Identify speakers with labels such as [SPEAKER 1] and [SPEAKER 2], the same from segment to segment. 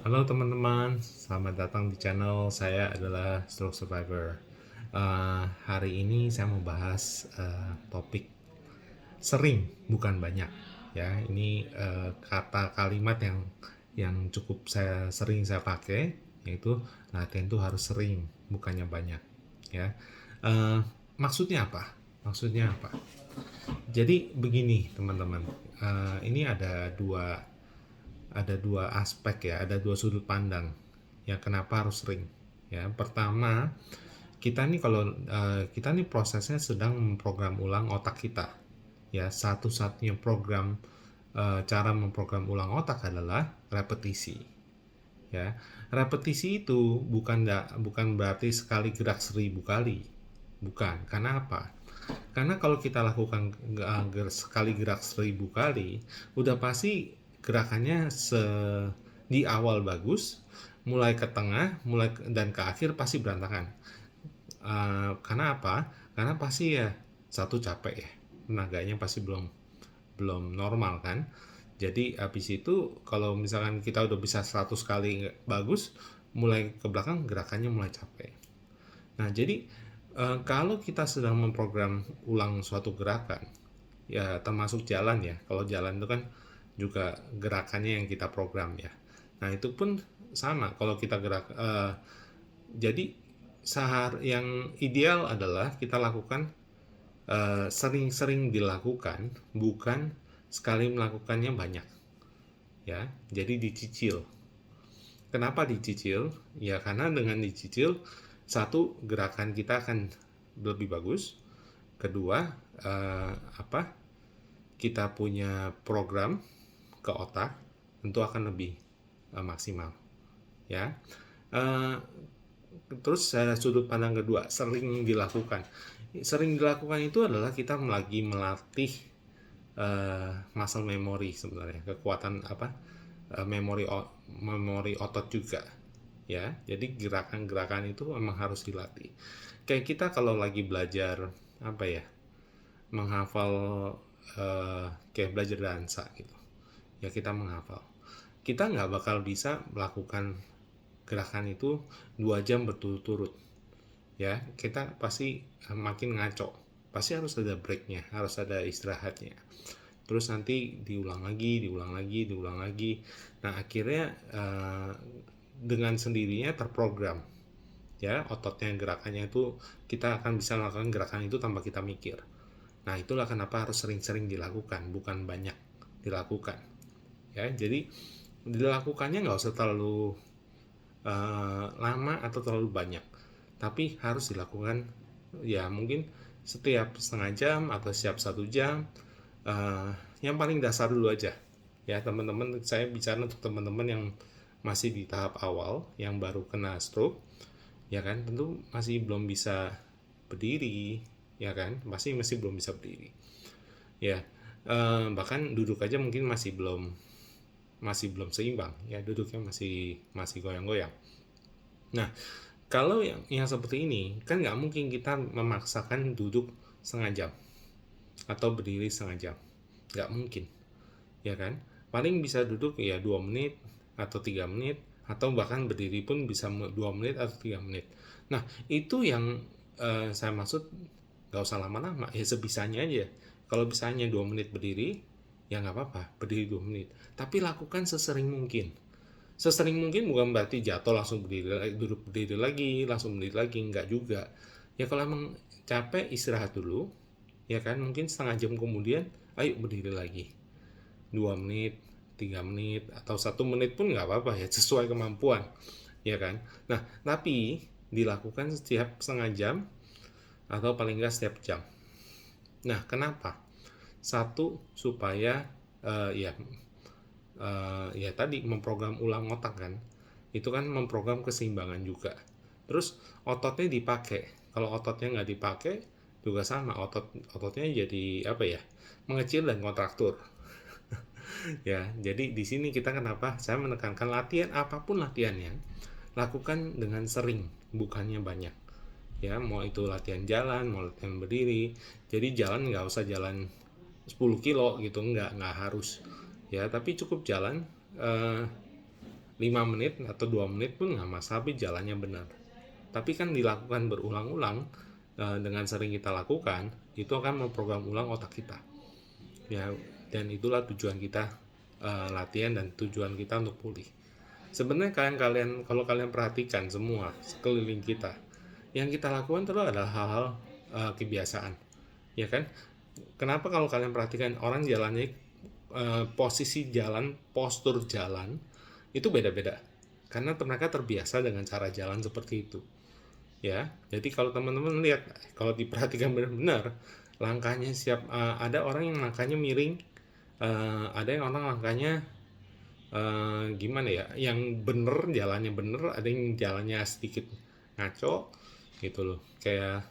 [SPEAKER 1] Halo teman-teman, selamat datang di channel saya adalah Stroke Survivor. Hari ini saya mau bahas topik sering, bukan banyak. Ya, ini kata kalimat yang cukup saya pakai, yaitu latihan itu harus sering, bukannya banyak. Ya, Eh, maksudnya apa? Maksudnya apa? Jadi begini teman-teman, ini ada dua aspek ya, ada dua sudut pandang ya kenapa harus sering. Ya, pertama, kita nih prosesnya sedang memprogram ulang otak kita. Ya, satu-satunya cara memprogram ulang otak adalah repetisi. Ya, repetisi itu bukan berarti sekali gerak 1.000 kali. Bukan. Karena apa? Karena kalau kita lakukan sekali gerak 1.000 kali, udah pasti gerakannya di awal bagus, mulai ke tengah, dan ke akhir pasti berantakan. Karena apa? Karena pasti ya satu capek ya, tenaganya pasti belum belum normal kan. Jadi habis itu kalau misalkan kita udah bisa 100 kali bagus, mulai ke belakang gerakannya mulai capek. Nah, jadi kalau kita sedang memprogram ulang suatu gerakan, ya termasuk jalan ya. Kalau jalan itu kan juga gerakannya yang kita program ya. Nah, itu pun sama kalau kita jadi yang ideal adalah kita lakukan sering-sering dilakukan, bukan sekali melakukannya banyak ya. Jadi dicicil. Kenapa dicicil? Ya karena dengan dicicil, satu, gerakan kita akan lebih bagus. Kedua, apa? Kita punya program ke otak tentu akan lebih maksimal, ya. Eh, Terus sudut pandang kedua, sering dilakukan. Sering dilakukan itu adalah kita lagi melatih muscle memory sebenarnya, kekuatan apa? Memori otot juga, ya. Jadi gerakan-gerakan itu memang harus dilatih. Kayak kita kalau lagi belajar apa ya, menghafal, kayak belajar dansa gitu ya, kita menghafal, kita nggak bakal bisa melakukan gerakan itu 2 jam berturut-turut ya. Kita pasti makin ngaco, pasti harus ada breaknya, harus ada istirahatnya, terus nanti diulang lagi, diulang lagi, diulang lagi. Nah, akhirnya dengan sendirinya terprogram ya, ototnya, gerakannya itu kita akan bisa melakukan gerakan itu tanpa kita mikir. Nah, itulah kenapa harus sering-sering dilakukan, bukan banyak dilakukan ya. Jadi dilakukannya nggak usah terlalu lama atau terlalu banyak, tapi harus dilakukan ya mungkin setiap setengah jam atau setiap 1 jam. Yang paling dasar dulu aja ya teman-teman. Saya bicara untuk teman-teman yang masih di tahap awal, yang baru kena stroke ya kan, tentu masih belum bisa berdiri ya kan, masih belum bisa berdiri ya. Bahkan duduk aja mungkin masih belum seimbang ya, duduknya masih masih goyang-goyang. Nah, kalau yang seperti ini kan nggak mungkin kita memaksakan duduk setengah jam atau berdiri setengah jam, nggak mungkin ya kan. Paling bisa duduk ya 2 menit atau 3 menit, atau bahkan berdiri pun bisa 2 menit atau 3 menit. Nah, itu yang saya maksud, nggak usah lama-lama ya, sebisanya aja. Kalau bisanya 2 menit berdiri, ya nggak apa-apa berdiri 2 menit, tapi lakukan sesering mungkin. Sesering mungkin bukan berarti jatuh langsung berdiri, duduk berdiri lagi, langsung berdiri lagi, nggak juga ya. Kalau emang capek, istirahat dulu ya kan, mungkin setengah jam kemudian ayo berdiri lagi 2 menit, 3 menit, atau 1 menit pun nggak apa-apa ya, sesuai kemampuan ya kan. Nah, tapi dilakukan setiap setengah jam atau paling nggak setiap jam. Nah, kenapa? Satu, supaya ya tadi memprogram ulang otak kan, itu kan memprogram keseimbangan juga. Terus ototnya dipakai. Kalau ototnya nggak dipakai juga sama, ototnya jadi apa ya, mengecil dan kontraktur ya. Jadi di sini kita, kenapa saya menekankan latihan, apapun latihannya, lakukan dengan sering, bukannya banyak ya. Mau itu latihan jalan, mau latihan berdiri. Jadi jalan nggak usah jalan 10 kilo gitu, nggak harus ya, tapi cukup jalan 5 menit atau 2 menit pun nggak masalah, tapi jalannya benar. Tapi kan dilakukan berulang-ulang, dengan sering kita lakukan, itu akan memprogram ulang otak kita. Ya, dan itulah tujuan kita latihan dan tujuan kita untuk pulih. Sebenarnya kalau kalian perhatikan semua sekeliling kita, yang kita lakukan terus adalah hal-hal kebiasaan, ya kan? Kenapa kalau kalian perhatikan orang jalannya, posisi jalan, postur jalan itu beda-beda, karena mereka terbiasa dengan cara jalan seperti itu. Ya, jadi kalau teman-teman lihat, kalau diperhatikan benar-benar, langkahnya ada orang yang langkahnya miring, ada yang orang langkahnya gimana ya, yang bener jalannya bener, ada yang jalannya sedikit ngaco gitu loh, kayak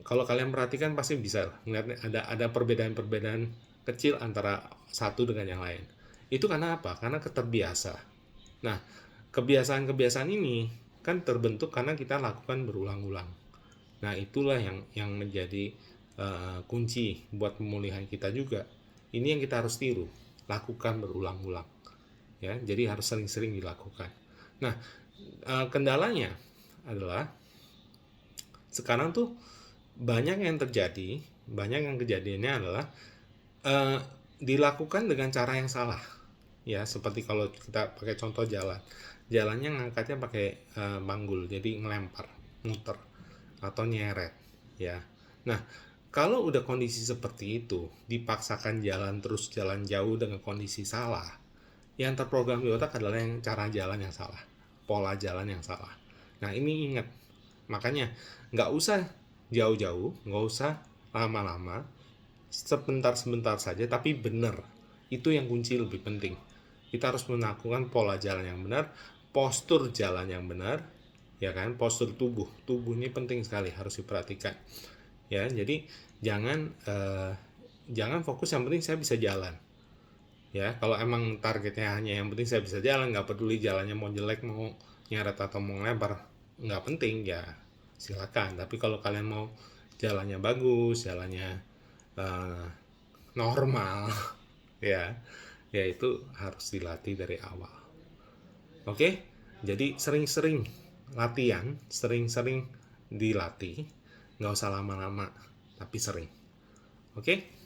[SPEAKER 1] kalau kalian perhatikan pasti bisa ngeliat ada perbedaan-perbedaan kecil antara satu dengan yang lain. Itu karena apa? Karena keterbiasa. Nah, kebiasaan-kebiasaan ini kan terbentuk karena kita lakukan berulang-ulang. Nah, itulah yang menjadi kunci buat pemulihan kita juga. Ini yang kita harus tiru, lakukan berulang-ulang. Ya, jadi harus sering-sering dilakukan. Nah, kendalanya adalah sekarang tuh banyak yang kejadiannya adalah dilakukan dengan cara yang salah. Ya, seperti kalau kita pakai contoh jalannya ngangkatnya pakai manggul, jadi ngelempar, muter atau nyeret, ya. Nah, kalau udah kondisi seperti itu, dipaksakan jalan jauh dengan kondisi salah, yang terprogram di otak adalah yang cara jalan yang salah, pola jalan yang salah. Nah, ini ingat, makanya nggak usah jauh-jauh, nggak usah lama-lama, sebentar-sebentar saja, tapi benar. Itu yang kunci lebih penting. Kita harus melakukan pola jalan yang benar, postur jalan yang benar, ya kan? Postur tubuh ini penting sekali, harus diperhatikan. Ya, jadi jangan fokus yang penting saya bisa jalan. Ya, kalau emang targetnya hanya yang penting saya bisa jalan, nggak peduli jalannya mau jelek, mau nyeret atau mau ngelebar, nggak penting, ya silakan. Tapi kalau kalian mau jalannya bagus, jalannya normal, ya itu harus dilatih dari awal. Oke, jadi sering-sering latihan, sering-sering dilatih, nggak usah lama-lama, tapi sering. Oke.